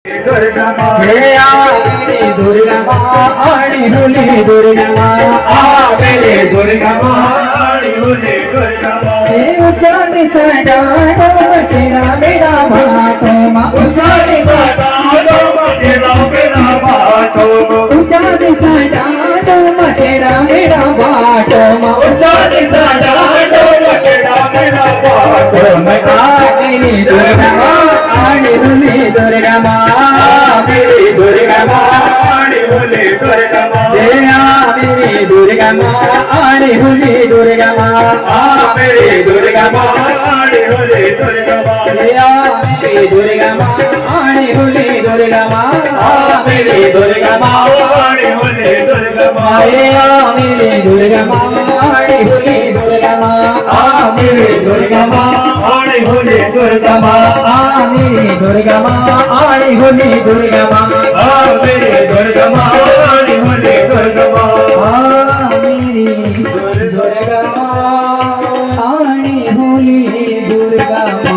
दुर्गा माँ हे आवेली दुर्गा माँ आणि हुली दुर्गा माँ आवेली दुर्गा माँ आणि हुली दुर्गा माँ हे उचाली सडाडो मटेरा मेरा भाटो माँ उचाली सडाडो मटेरा मेरा भाटो उचाली सडाडो मटेरा मेरा भाटो माँ उचाली सडाडो मटेरा मेरा भाटो मैं आवेली दुर्गा माँ आणि हुली दुर्गा माँ आवेली दुर्गा माँ आणि हुली दुर्गा माँ हे आवेली दुर्गा माँ आणि हुली दुर्गा माँ आवेली दुर्गा माँ आणि हुली दुर्गा माँ हे आवेली दुर्गा माँ आणि हुली दुर्गा माँ आवेली दुर्गा माँ आणि हुली दुर्गा माँ हे आवेली दुर्गा माँ आणि हुली दुर्गा माँ आवेली दुर्गा माँ आणि हुली दुर्गा माँ आवेली दुर्गा माँ आणि हुली दुर्गा माँ आवेली दुर्गा माँ आणि हुली दुर्गा माँ आवेली दुर्गा माँ आणि हुली दुर्गा माँ